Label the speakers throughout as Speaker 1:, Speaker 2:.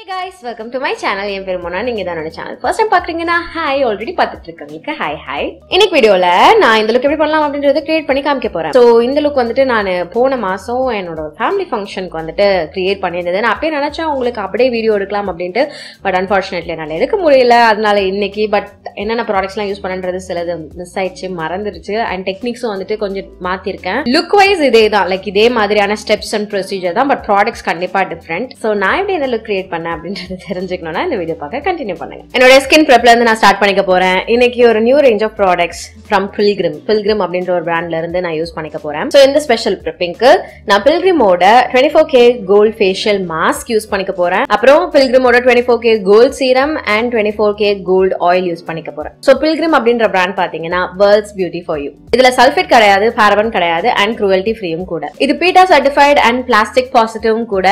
Speaker 1: Hey guys, welcome to my channel. என் பேர் மோனா. நீங்க தான் என்னோட சேனல் ஃபர்ஸ்ட் டைம் பாக்குறீங்கன்னா ஹாய், ஆல்ரெடி பார்த்துட்டு இருக்கவங்களுக்கு ஹாய் ஹாய். இன்னைக்கு வீடியோல நான் இந்த லுக் எப்படி பண்ணலாம் அப்படின்றத கிரியேட் பண்ணி காமிக்க போறேன். சோ இந்த லுக் வந்துட்டு நான் போன மாசம் என்னோட ஃபேமிலி ஃபங்க்ஷனுக்கு வந்துட்டு கிரியேட் பண்ணியிருந்தேன். நான் அப்படியே நினைச்சேன் உங்களுக்கு அப்படியே வீடியோ எடுக்கலாம் அப்படின்ட்டு, பட் அன்பார்ச்சுனேட்லி என்னால எடுக்க முடியல. அதனால இன்னைக்கு பட் என்னென்ன ப்ராடக்ட்ஸ்லாம் யூஸ் பண்ணுன்றது சிலது மிஸ் ஆயிடுச்சு, மறந்துருச்சு. அண்ட் டெக்னிக்ஸும் வந்துட்டு கொஞ்சம் மாத்திருக்கேன். லுக் வைஸ் இதே தான், லைக் இதே மாதிரியான ஸ்டெப்ஸ் அண்ட் ப்ரொசீஜர் தான், பட் ப்ராடக்ட்ஸ் கண்டிப்பா டிஃப்ரெண்ட். சோ நான் எப்படி இந்த லுக் கிரியேட் பண்ணேன் அப்படின்றது தெரிஞ்சுக்கணும்னா இந்த வீடியோ பார்க்க கண்டினியூ பண்ணுங்க. என்னோட ஸ்கின் ப்ரெப்ல இருந்து நான் ஸ்டார்ட் பண்ணிக்க போறேன். இன்னைக்கு ஒரு new range of products from Pilgrim அப்படின்ற ஒரு பிராண்ட்ல இருந்து நான் யூஸ் பண்ணிக்க போறேன். சோ இந்த ஸ்பெஷல் ப்ரெப்பிங்க்கு நான் Pilgrimோட 24K gold facial mask use பண்ணிக்க போறேன். அப்புறம் Pilgrimோட 24K gold serum and 24K gold oil use பண்ணிக்க போறேன். சோ Pilgrim அப்படின்ற பிராண்ட் பாத்தீங்கன்னா வேர்ல்ட்ஸ் பியூட்டி ஃபார் யூ. இதுல சல்ஃபேட் கிடையாது, பாரபன் கிடையாது அண்ட் க்ரூவல்டி ஃப்ரீயும் கூட. இது பீட்டா சர்டிஃபைட் அண்ட் பிளாஸ்டிக் பாசிட்டிவும் கூட.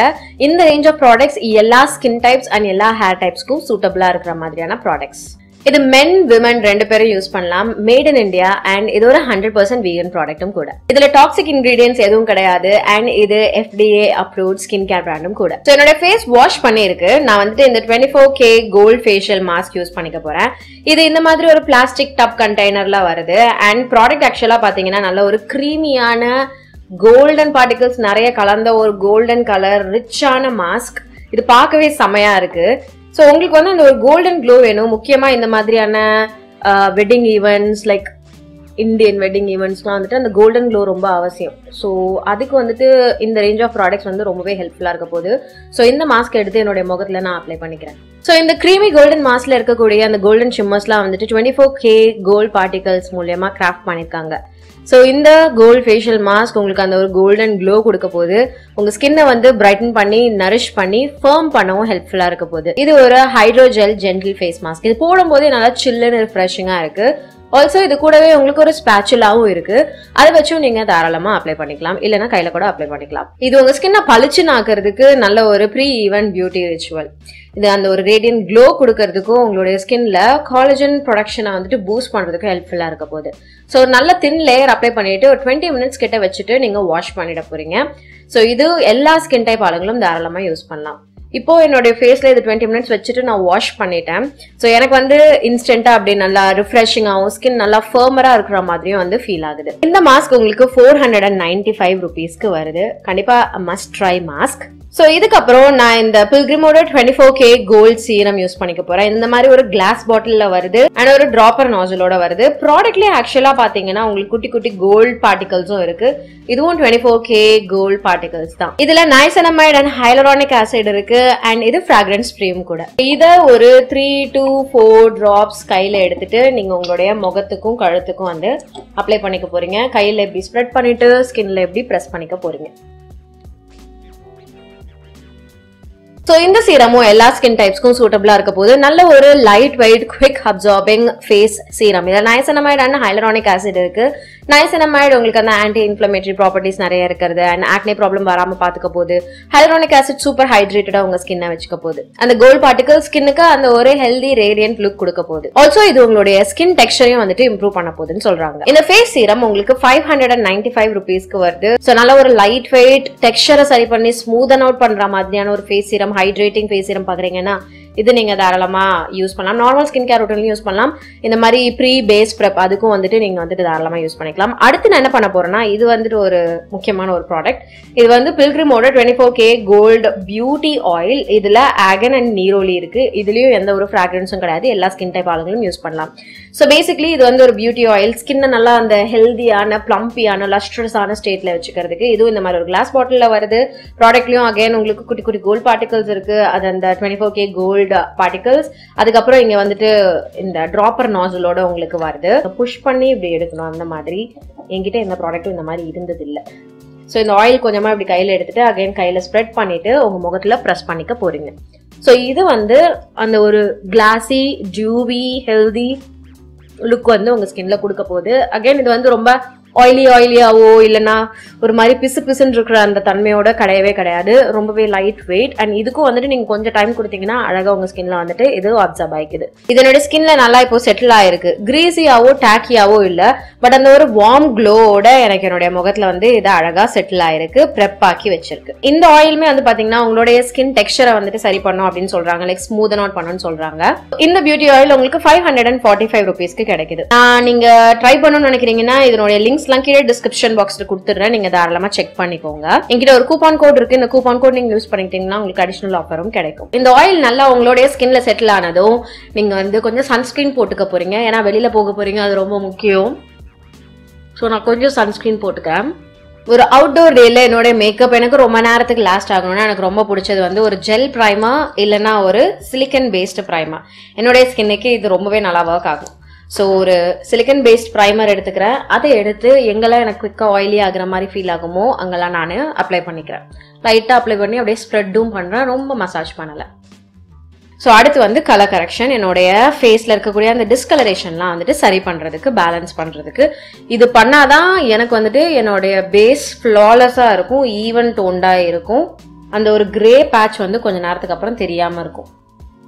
Speaker 1: இந்த ரேஞ்ச் ஆஃப் ப்ராடக்ட்ஸ் எல்லா ஸ்கின் டைப்ஸ் அண்ட் எல்லா ஹேர் டைப்ஸ்க்கும் சூட்டபிளா இருக்கிற மாதிரியான ப்ராடக்ட்ஸ். இது மென் விமன் ரெண்டு பேரும் யூஸ் பண்ணலாம். மேட் இன் இந்தியா அண்ட் இது ஒரு 100% வீகன் ப்ராடக்ட்டும் கூட. இதுல டாக்ஸிக் இன்கிரீடியன்ஸ் எதுவும் கிடையாது அண்ட் இது FDA Approved ஸ்கின் கேர் பிராண்டும் கூட. சோ என்னோட ஃபேஸ் வாஷ் பண்ணிருக்கு. நான் வந்துட்டு இந்த 24K gold facial mask use பண்ணிக்க போறேன். இது இந்த மாதிரி ஒரு பிளாஸ்டிக் டப் கண்டெய்னர்ல வருது அண்ட் ப்ராடக்ட் ஆக்சுவலா பாத்தீங்கன்னா நல்ல ஒரு கிரீமியான கோல்டன் பார்ட்டிகல்ஸ் நிறைய கலந்த ஒரு கோல்டன் கலர் ரிச்சான மாஸ்க். இது பார்க்கவே செமையா இருக்கு. சோ உங்களுக்கு வந்து அந்த ஒரு கோல்டன் க்ளோ வேணும். முக்கியமா இந்த மாதிரியான wedding events like Indian wedding ஈவெண்ட்ஸ்லாம் வந்துட்டு அந்த கோல்டன் க்ளோ ரொம்ப அவசியம். ஸோ அதுக்கு வந்துட்டு இந்த ரேஞ்ச் ஆஃப் ப்ராடக்ட்ஸ் வந்து ரொம்பவே ஹெல்ப்ஃபுல்லா இருக்க போகுது. ஸோ இந்த மாஸ்க் எடுத்து என்னுடைய முகத்துல நான் அப்ளை பண்ணிக்கிறேன். ஸோ இந்த கிரீமி கோல்டன் மாஸ்க்ல இருக்கக்கூடிய அந்த கோல்டன் ஷிம்மர்ஸ்லாம் வந்துட்டு 24K கோல்ட் பார்ட்டிகல்ஸ் மூலமா கிராஃப்ட் பண்ணிருக்காங்க. ஸோ இந்த கோல்ட் ஃபேஷியல் மாஸ்க் உங்களுக்கு அந்த ஒரு கோல்டன் க்ளோ கொடுக்க போது, உங்க ஸ்கின்னை வந்து பிரைட்டன் பண்ணி நரிஷ் பண்ணி ஃபர்ம் பண்ணவும் ஹெல்ப்ஃபுல்லா இருக்க போகுது. இது ஒரு ஹைட்ரோஜெல் ஜென்டில் ஃபேஸ் மாஸ்க். இது போடும்போது நல்லா சில்லுன்னு ரிஃப்ரெஷிங்கா இருக்கு. ஆல்சோ இது கூடவே உங்களுக்கு ஒரு ஸ்பேச்சுலாவும் இருக்கு. அதை வச்சும் நீங்க தாராளமா அப்ளை பண்ணிக்கலாம், இல்லைன்னா கையில கூட அப்ளை பண்ணிக்கலாம். இது உங்க ஸ்கின்னை பளிச்சுன்னு ஆக்குறதுக்கு நல்ல ஒரு ப்ரீ ஈவென்ட் பியூட்டி ரிச்சுவல். இது அந்த ஒரு ரேடியன்ட் க்ளோ கொடுக்கறதுக்கும் உங்களுடைய ஸ்கின்ல காலஜன் ப்ரொடக்ஷனை வந்துட்டு பூஸ்ட் பண்றதுக்கும் ஹெல்ப்ஃபுல்லா இருக்க போகுது. ஸோ நல்ல தின் லேயர் அப்ளை பண்ணிட்டு ஒரு 20 மினிட்ஸ் கிட்ட வச்சுட்டு நீங்க வாஷ் பண்ணிட போறீங்க. ஸோ இது எல்லா ஸ்கின் டைப் ஆளுங்களும் தாராளமா யூஸ் பண்ணலாம். இப்போ என்னுடைய ஃபேஸ்ல இது 20 மினிட்ஸ் வச்சுட்டு நான் வாஷ் பண்ணிட்டேன். ஸோ எனக்கு வந்து இன்ஸ்டன்டா அப்படி நல்லா ரிஃப்ரெஷிங்காகவும் ஸ்கின் நல்லா ஃபர்மரா இருக்கிற மாதிரியும் வந்து ஃபீல் ஆகுது. இந்த மாஸ்க் உங்களுக்கு 495 rupeesக்கு வருது. கண்டிப்பா மஸ்ட் ட்ரை மாஸ்க். ஸோ இதுக்கப்புறம் நான் இந்த Pilgrimோட 24K கோல்ட் சீரம் யூஸ் பண்ணிக்க போறேன். இந்த மாதிரி ஒரு கிளாஸ் பாட்டில்ல வருது அண்ட் ஒரு டிராப்பர் நாசலோட வருது. ப்ராடக்ட்லயே ஆக்சுவலா பாத்தீங்கன்னா உங்களுக்கு குட்டி குட்டி கோல்ட் பார்ட்டிகல்ஸும் இருக்கு. இதுவும் 24K கோல்ட் பார்ட்டிகல்ஸ் தான். இதுல Niacinamide and Hyaluronic Acid இருக்கு அண்ட் இது ஃப்ராக்ரன்ஸ் ஸ்ப்ரேயும் கூட. இத ஒரு 3 to 4 டிராப்ஸ் கையில எடுத்துட்டு நீங்க உங்களுடைய முகத்துக்கும் கழுத்துக்கும் வந்து அப்ளை பண்ணிக்க போறீங்க. கையில எப்படி ஸ்ப்ரெட் பண்ணிட்டு ஸ்கின்ல எப்படி பிரஸ் பண்ணிக்க போறீங்க. சோ இந்த சீரமும் எல்லா ஸ்கின் டைப்ஸ்க்கும் சூட்டபிளா இருக்க போது. நல்ல ஒரு light weight quick absorbing face serum. இதுல Niacinamide and Hyaluronic Acid இருக்கு. Niacinamide உங்களுக்கு அந்த ஆன்டி இன்ஃப்ளமேட்டரி ப்ராப்பர்ட்டிஸ் நிறைய இருக்கிறது அண்ட் ஆக்னே ப்ராப்ளம் வராம பாத்துக்க போது. Hyaluronic Acid சூப்பர் ஹைட்ரேட்டடா உங்க ஸ்கின்னை வச்சுக்க போகுது. அந்த கோல்ட் பார்ட்டிகல் ஸ்கின்னுக்கு அந்த ஒரு ஹெல்தி ரேடியன்ட் லுக் கொடுக்க போகுது. ஆல்சோ இது உங்களுடைய ஸ்கின் டெக்ஸ்சரையும் வந்துட்டு இம்ப்ரூவ் பண்ண போகுதுன்னு சொல்றாங்க. இந்த ஃபேஸ் சீரம் உங்களுக்கு 595 rupeesக்கு வருது. சோ நல்ல ஒரு லைட் வெயிட் டெக்ஸ்சரை சரி பண்ணி ஸ்மூதன் அவுட் பண்ற மாதிரியான ஒரு face serum, hydrating face serum பாக்குறீங்கன்னா இது நீங்க தாராளமா யூஸ் பண்ணலாம். நார்மல் ஸ்கின் கேர் ரொட்டீன்லயும் யூஸ் பண்ணலாம். இந்த மாதிரி ப்ரீ பேஸ் ப்ரெப் அதுக்கும் வந்துட்டு நீங்க வந்துட்டு தாராளமா யூஸ் பண்ணிக்கலாம். அடுத்து நான் என்ன பண்ண போறேன்னா, இது வந்துட்டு ஒரு முக்கியமான ஒரு ப்ராடக்ட். இது வந்து Pilgrimோட 24K கோல்ட் பியூட்டி ஆயில். இதுல ஆகன் அண்ட் நீரோலி இருக்கு. இதுலயும் எந்த ஒரு ஃப்ராக்ரன்ஸும் கிடையாது. எல்லா ஸ்கின் டைப் ஆளுங்களும் யூஸ் பண்ணலாம். ஸோ பேசிக்லி இது வந்து ஒரு பியூட்டி ஆயில். ஸ்கின்னை நல்லா அந்த ஹெல்தியான பிளம்பியான லஸ்ட்ரஸான ஸ்டேட்ல வச்சுக்கிறதுக்கு. இதுவும் இந்த மாதிரி ஒரு கிளாஸ் பாட்டில்ல வருது. ப்ராடக்ட்லயும் அகைன் உங்களுக்கு குட்டி குட்டி கோல்ட் பார்ட்டிகல்ஸ் இருக்கு. அது அந்த 24K கோல்ட் பார்ட்டிகல்ஸ். அதுக்கப்புறம் இங்க வந்துட்டு இந்த டிராப்பர் நாசலோட உங்களுக்கு வருது. புஷ் பண்ணி இப்படி எடுக்கணும். அந்த மாதிரி என்கிட்ட இந்த ப்ராடக்ட்டும் இந்த மாதிரி இருந்தது இல்ல. ஸோ இந்த ஆயில் கொஞ்சமா இப்படி கையில எடுத்துட்டு அகைன் கையில ஸ்ப்ரெட் பண்ணிட்டு உங்க முகத்துல ப்ரெஸ் பண்ணிக்க போறீங்க. ஸோ இது வந்து அந்த ஒரு கிளாசி டியூவி ஹெல்தி லுக் வந்து உங்க ஸ்கின்ல கொடுக்க போகுது. அகைன் இது வந்து ரொம்ப ஆயிலியாவோ இல்லைன்னா ஒரு மாதிரி பிசு பிசுன்னு இருக்கிற அந்த தன்மையோட கிடையாது. ரொம்பவே லைட் வெயிட். அண்ட் இதுக்கும் வந்துட்டு நீங்க கொஞ்சம் டைம் கொடுத்தீங்கன்னா அழகா உங்க ஸ்கின்ல வந்துட்டு இது அப்சர்வ் ஆயிக்குது. இதனோட ஸ்கின்ல நல்லா இப்போ செட்டில் ஆயிருக்கு. கிரீஸியாவோ டாக்கியாவோ இல்ல, பட் அந்த ஒரு வார்ம் க்ளோவோட எனக்கு என்னுடைய முகத்துல வந்து இது அழகா செட்டில் ஆயிருக்கு, ப்ரெப் ஆக்கி வச்சிருக்கு. இந்த ஆயிலுமே வந்து பாத்தீங்கன்னா உங்களுடைய ஸ்கின் டெக்ஸ்சரை வந்துட்டு சரி பண்ணும் அப்படின்னு சொல்றாங்க, லைக் ஸ்மூதன் அவுட் பண்ணணும்னு சொல்றாங்க. இந்த பியூட்டி ஆயில் உங்களுக்கு 545 rupeesக்கு கிடைக்குது. நீங்க ட்ரை பண்ணணும்னு நினைக்கிறீங்கன்னா இதனுடைய லிங்க்ஸ் எல்லாம் கீழே டிஸ்கிரிப்ஷன் பாக்ஸ்ல கொடுத்துறேன், நீங்க தாராளமா செக் பண்ணிக்கோங்க. என்கிட்ட ஒரு கூப்பான் கோட் இருக்கு, இந்த கூப்பான் கோட் நீங்க யூஸ் பண்ணிட்டீங்கன்னா உங்களுக்கு அடிஷனல் ஆஃபரும் கிடைக்கும். இந்த ஆயில் நல்லா உங்களுடைய ஸ்கின்ல செட்டில் ஆனதும் நீங்க வந்து கொஞ்சம் சன்ஸ்கிரீன் போட்டுக்க போறீங்க, ஏன்னா வெளியில போக போறீங்க, அது ரொம்ப முக்கியம். ஸோ நான் கொஞ்சம் சன்ஸ்கிரீன் போட்டுக்கேன். ஒரு அவுட்டோர் டேல என்னோட மேக்கப் எனக்கு ரொம்ப நேரத்துக்கு லாஸ்ட் ஆகணும்னா எனக்கு ரொம்ப பிடிச்சது வந்து ஒரு ஜெல் பிரைமா இல்லைன்னா ஒரு சிலிக்கன் பேஸ்டு பிரைமா. என்னுடைய ஸ்கின்னுக்கு இது ரொம்பவே நல்லா ஒர்க் ஆகும். ஸோ ஒரு சிலிக்கன் பேஸ்ட் ப்ரைமர் எடுத்துக்கிறேன். அதை எடுத்து எங்கெல்லாம் எனக்கு குவிக்காக ஆயிலி ஆகிற மாதிரி ஃபீல் ஆகுமோ அங்கெல்லாம் நான் அப்ளை பண்ணிக்கிறேன். லைட்டாக அப்ளை பண்ணி அப்படியே ஸ்ப்ரெட்டும் பண்ணுறேன், ரொம்ப மசாஜ் பண்ணலை. ஸோ அடுத்து வந்து கலர் கரெக்ஷன். என்னுடைய ஃபேஸில் இருக்கக்கூடிய அந்த டிஸ்கலரேஷன்லாம் வந்துட்டு சரி பண்ணுறதுக்கு, பேலன்ஸ் பண்ணுறதுக்கு இது பண்ணாதான் எனக்கு வந்துட்டு என்னுடைய பேஸ் ஃப்ளாலெஸ்ஸாக இருக்கும், ஈவன் டோண்டாக இருக்கும். அந்த ஒரு கிரே பேட்ச் வந்து கொஞ்சம் நேரத்துக்கு அப்புறம் தெரியாமல் இருக்கும்.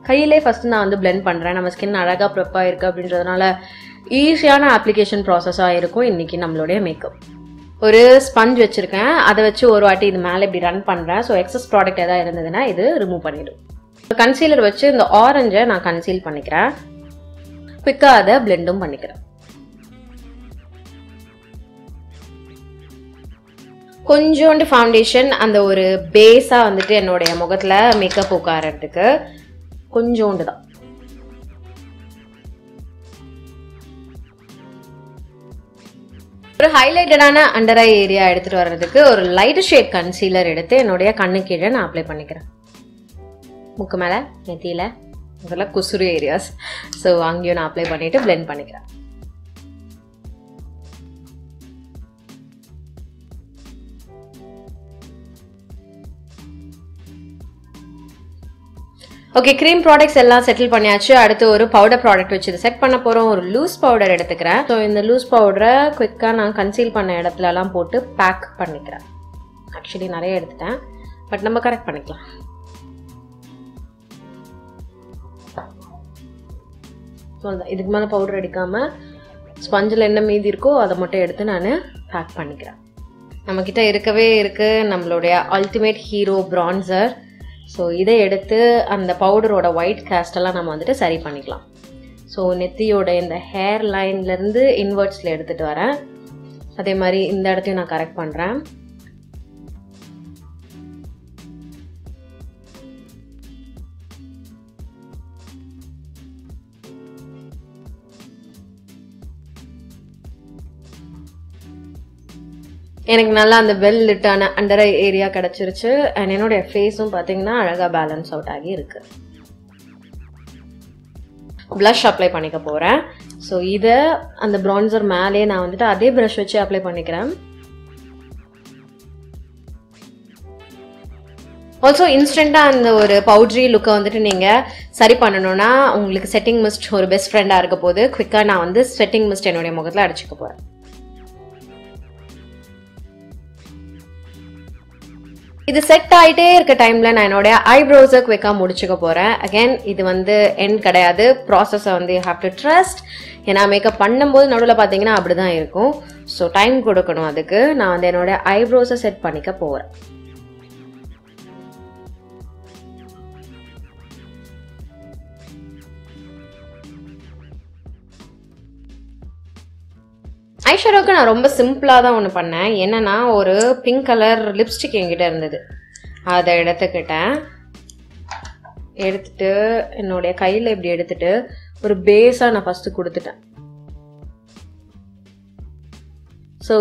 Speaker 1: கையிலே ஃபர்ஸ்ட் நான் வந்து பிளெண்ட் பண்ணுறேன். நம்ம ஸ்கின் அழகாக ப்ரெப்பாக இருக்குது அப்படின்றதுனால ஈஸியான அப்ளிகேஷன் ப்ராசஸாக இருக்கும் இன்னைக்கு நம்மளுடைய மேக்கப். ஒரு ஸ்பஞ்ச் வச்சுருக்கேன், அதை வச்சு ஒரு வாட்டி இது மேலே இப்படி ரன் பண்ணுறேன். ஸோ எக்ஸஸ் ப்ராடக்ட் எதாவது இருந்ததுன்னா இது ரிமூவ் பண்ணிடும். கன்சீலர் வச்சு இந்த ஆரஞ்சை நான் கன்சீல் பண்ணிக்கிறேன், குவிக்காக அதை பிளெண்டும் பண்ணிக்கிறேன். கொஞ்சோண்டு ஃபவுண்டேஷன் அந்த ஒரு பேஸாக வந்துட்டு என்னுடைய முகத்தில் மேக்கப் உட்காரத்துக்கு கொஞ்சோண்டு தான். ஒரு ஹைலைட்டடான அண்டர் ஐ ஏரியா எடுத்துட்டு வர்றதுக்கு ஒரு லைட் ஷேட் கன்சீலர் எடுத்து என்னுடைய கண்ணு கீழே நான் அப்ளை பண்ணிக்கிறேன். முக்கு மேலே, நெத்தியில, இதெல்லாம் குசுறு ஏரியாஸ். ஸோ அங்கேயும் நான் அப்ளை பண்ணிட்டு பிளெண்ட் பண்ணிக்கிறேன். ஓகே, க்ரீம் ப்ராடக்ட்ஸ் எல்லாம் செட்டில் பண்ணியாச்சு. அடுத்து ஒரு பவுடர் ப்ராடக்ட் வச்சு இதை செட் பண்ண போகிறோம். ஒரு லூஸ் பவுடர் எடுத்துக்கிறேன். ஸோ இந்த லூஸ் பவுடரை குவிக்காக நான் கன்சீல் பண்ண இடத்துலலாம் போட்டு பேக் பண்ணிக்கிறேன். ஆக்சுவலி நிறைய எடுத்துட்டேன், பட் நம்ம கரெக்ட் பண்ணிக்கலாம். இதுக்கு மேலே பவுடர் அடிக்காமல் ஸ்பஞ்சில் என்ன மீதி இருக்கோ அதை மட்டும் எடுத்து நான் பேக் பண்ணிக்கிறேன். நம்மக்கிட்ட இருக்கவே இருக்குது நம்மளுடைய அல்டிமேட் ஹீரோ பிரான்சர். ஸோ இதை எடுத்து அந்த பவுடரோட ஒயிட் கேஸ்டெல்லாம் நம்ம வந்துட்டு சரி பண்ணிக்கலாம். ஸோ நெத்தியோட இந்த ஹேர் லைன்லேருந்து இன்வெர்ட்ஸில் எடுத்துகிட்டு வரேன். அதே மாதிரி இந்த இடத்தையும் நான் கரெக்ட் பண்ணுறேன். எனக்கு நல்லா அந்த வெல் லிட்டான அண்டர் ஐ ஏரியா கிடச்சிருச்சு. அண்ட் என்னுடைய ஃபேஸும் பார்த்தீங்கன்னா அழகாக பேலன்ஸ் அவுட் ஆகி இருக்கு. ப்ளஷ் அப்ளை பண்ணிக்க போகிறேன். ஸோ இதை அந்த ப்ரான்சர் மேலேயே நான் வந்துட்டு அதே ப்ரஷ் வச்சு அப்ளை பண்ணிக்கிறேன். ஆல்சோ இன்ஸ்டண்ட்டாக அந்த ஒரு பவுட்ரி லுக்கை வந்துட்டு நீங்கள் சரி பண்ணணும்னா உங்களுக்கு செட்டிங் மிஸ்ட் ஒரு பெஸ்ட் ஃப்ரெண்டாக இருக்க போது குவிக்காக நான் வந்து செட்டிங் மிஸ்ட் என்னுடைய முகத்தில் அடிச்சுக்க போகிறேன். இது செட் ஆகிட்டே இருக்க டைமில் நான் என்னோட ஐப்ரோஸை குவிக்காக முடிச்சுக்க போகிறேன். அகேன் இது வந்து எண்ட் கிடையாது, ப்ராசஸை வந்து யூ ஹாவ் டு ட்ரஸ்ட். ஏன்னா மேக்கப் பண்ணும்போது நடுவில் பார்த்தீங்கன்னா அப்படி தான் இருக்கும். ஸோ டைம் கொடுக்கணும். அதுக்கு நான் வந்து என்னோட ஐப்ரோஸை செட் பண்ணிக்க போகிறேன். ஐஷேடோக்கு நான் ரொம்ப சிம்பிளாக தான் ஒன்று பண்ணேன். என்னன்னா ஒரு பிங்க் கலர் லிப்ஸ்டிக் என்கிட்ட இருந்தது, அதை எடுத்துக்கிட்டேன். எடுத்துட்டு என்னுடைய கையில் இப்படி எடுத்துட்டு ஒரு பேஸாக நான் ஃபஸ்ட்டு கொடுத்துட்டேன். ஸோ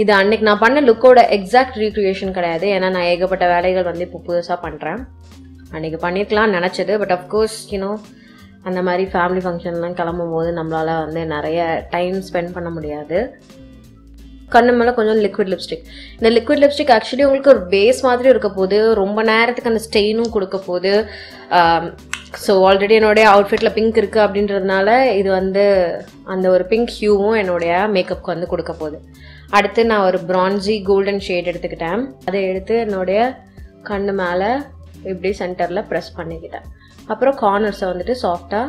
Speaker 1: இது அன்னைக்கு நான் பண்ண லுக்கோட எக்ஸாக்ட் ரீக்ரியேஷன் கிடையாது, ஏன்னா நான் ஏகப்பட்ட வேலைகள் வந்து இப்போ புதுசாக பண்ணுறேன். அன்னைக்கு பண்ணியிருக்கலாம்னு நினச்சது, பட் அஃப்கோர்ஸ் யூனோ அந்த மாதிரி ஃபேமிலி ஃபங்க்ஷன்லாம் கிளம்பும் போது நம்மளால் வந்து நிறைய டைம் ஸ்பெண்ட் பண்ண முடியாது. கண்ணு மேலே கொஞ்சம் லிக்விட் லிப்ஸ்டிக். இந்த லிக்விட் லிப்ஸ்டிக் ஆக்சுவலி உங்களுக்கு ஒரு பேஸ் மாதிரி இருக்க போது, ரொம்ப நேரத்துக்கு அந்த ஸ்டெயினும் கொடுக்க போது. ஸோ ஆல்ரெடி என்னுடைய அவுட்ஃபிட்டில் பிங்க் இருக்குது அப்படின்றதுனால இது வந்து அந்த ஒரு பிங்க் ஹியூவும் என்னுடைய மேக்கப்புக்கு வந்து கொடுக்க போகுது. அடுத்து நான் ஒரு பிரான்சி கோல்டன் ஷேட் எடுத்துக்கிட்டேன். அதை எடுத்து என்னுடைய கண்ணு மேலே இப்படி சென்டரில் ப்ரெஸ் பண்ணிக்கிட்டேன். அப்புறம் கார்னர்ஸை வந்துட்டு சாஃப்டாக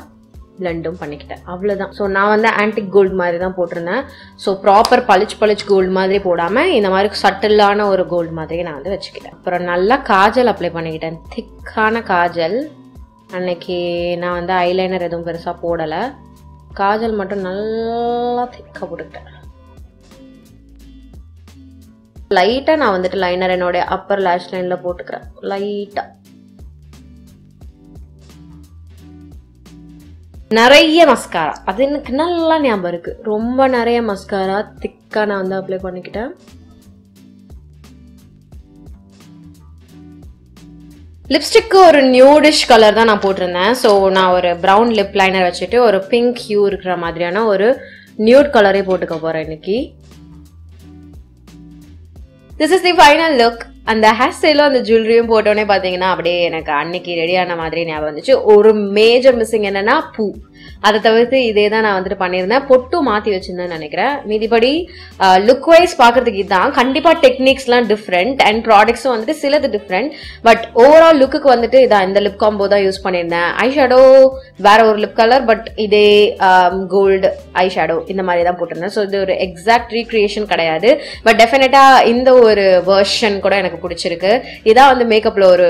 Speaker 1: பிளெண்டும் பண்ணிக்கிட்டேன். அவ்வளோதான். ஸோ நான் வந்து ஆன்டிக் கோல்டு மாதிரி தான் போட்டிருந்தேன். ஸோ ப்ராப்பர் பளிச்சு கோல்டு மாதிரி போடாமல் இந்த மாதிரி சட்டிலான ஒரு கோல்டு மாதிரி நான் வந்து வச்சுக்கிட்டேன். அப்புறம் நல்லா காஜல் அப்ளை பண்ணிக்கிட்டேன். திக்கான காஜல். அன்னைக்கு நான் வந்து ஐலைனர் எதுவும் பெருசாக போடலை. காஜல் மட்டும் நல்லா திக்காக போட்டுக்கிட்டேன். லைட்டாக நான் வந்துட்டு லைனர் என்னுடைய அப்பர் லேஷ் லைனில் போட்டுக்கிறேன். லைட்டாக நிறைய மஸ்காரா, அது எனக்கு நல்லா ஞாபகம் இருக்கு. ரொம்ப நிறைய மஸ்காரா திக்கா நான் வந்து அப்ளை பண்ணிக்கிட்டேன். லிப்ஸ்டிக்கு ஒரு நியூடிஷ் கலர் தான் நான் போட்டிருந்தேன். ஸோ நான் ஒரு ப்ரௌன் லிப் லைனர் வச்சுட்டு ஒரு பிங்க் ஹியூ இருக்கிற மாதிரியான ஒரு நியூட் கலரே போட்டுக்க போறேன் இன்னைக்கு. This is the final look. அந்த ஹேர் ஸ்டைலும் அந்த ஜுவல்லரியும் போட்டோன்னே பார்த்தீங்கன்னா அப்படியே எனக்கு அன்னைக்கு ரெடியான மாதிரி ஞாபகம் வந்துச்சு. ஒரு மேஜர் மிஸ்ஸிங் என்னன்னா பூ. அதை தவிர்த்து இதே தான் நான் வந்துட்டு பண்ணியிருந்தேன். பொட்டும் மாற்றி வச்சிருந்தேன்னு நினைக்கிறேன். மீதிபடி லுக் வைஸ் பார்க்கறதுக்கு இதுதான். கண்டிப்பாக டெக்னிக்ஸ்லாம் டிஃப்ரெண்ட் அண்ட் ப்ராடக்ட்ஸும் வந்துட்டு சிலது டிஃப்ரெண்ட். பட் ஓவரால் லுக்குக்கு வந்துட்டு இதான் இந்த லிப் காம்போ தான் யூஸ் பண்ணியிருந்தேன். ஐ ஷேடோ வேற ஒரு லிப் கலர், பட் இதே கோல்டு ஐ ஷேடோ இந்த மாதிரி தான் போட்டிருந்தேன். ஸோ இது ஒரு எக்ஸாக்ட் ரீக்ரியேஷன் கிடையாது. பட் டெஃபினட்டா இந்த ஒரு வெர்ஷன் கூட எனக்கு பிடிச்சிருக்கு. இதான் வந்து மேக்கப்ல ஒரு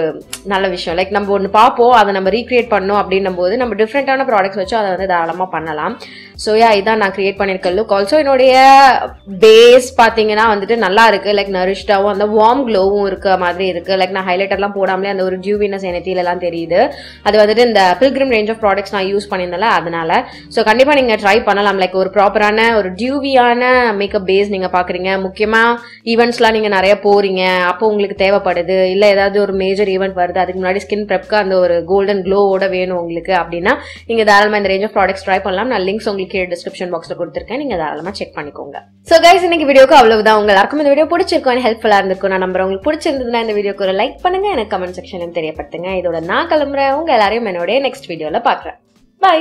Speaker 1: நல்ல விஷயம். லைக் நம்ம ஒன்று பார்ப்போம், அதை நம்ம ரீக்ரியேட் பண்ணோம் அப்படின்னும் போது நம்ம டிஃப்ரெண்டான ப்ராடக்ட்ஸ் வச்சு அதை வந்து தாராளமாக பண்ணலாம். ஸோ இதான் நான் கிரியேட் பண்ணியிருக்க லுக். ஆல்சோ என்னுடைய பேஸ் பார்த்தீங்கன்னா வந்துட்டு நல்லா இருக்கு. லைக் நரிஷ்டாவும் அந்த வார்ம் க்ளோவும் இருக்க மாதிரி இருக்கு. லைக் நான் ஹைலைட்டர்லாம் போடாமலே அந்த ஒரு டியூவினஸ் எனத்திலலாம் தெரியுது. அது வந்துட்டு இந்த பில்கிரிம் ரேஞ்ச் ஆஃப் ப்ராடக்ட்ஸ் நான் யூஸ் பண்ணியிருந்தால அதனால. ஸோ கண்டிப்பாக நீங்கள் ட்ரை பண்ணலாம். லைக் ஒரு ப்ராப்பரான ஒரு டியூவியான மேக்கப் பேஸ் நீங்கள் பார்க்குறீங்க. முக்கியமாக ஈவெண்ட்ஸ்லாம் நீங்கள் நிறைய போறீங்க, அப்போ உங்களுக்கு தேவைப்படுது. இல்லை ஏதாவது ஒரு மேஜர் ஈவெண்ட் வருது, அதுக்கு முன்னாடி ஸ்கின் ப்ரெப்க்கு அந்த ஒரு கோல்டன் க்ளோவோட வேணும் உங்களுக்கு அப்படின்னா நீங்கள் தாராளமாக இந்த ரேஞ்ச் ஆஃப் ப்ராடக்ட்ஸ் ட்ரை பண்ணலாம். நான் லிங்க்ஸ் உங்களுக்கு டிஸ்கிரிப்ஷன் பாக்ஸ்ல கொடுத்திருக்கேன். நீங்க தாராளமா செக் பண்ணிக்கோங்க. சோ கைஸ், இன்னைக்கு வீடியோக்கு அவ்வளவுதான். உங்க எல்லாருக்கும் இந்த வீடியோ பிடிச்சிருக்கும், ஹெல்ப்ஃபுல்லா இருந்திருக்கும் நான் நம்புறேன். உங்களுக்கு பிடிச்சிருந்ததுன்னா இந்த வீடியோக்கு ஒரு லைக் பண்ணுங்க, எனக்கு கமெண்ட் செக்ஷன்ல தெரியப்படுத்துங்க. இதோட நான் கிளம்புறேன். உங்க எல்லாரையும் என்னோட நெக்ஸ்ட் வீடியோல பாக்குறேன். பை.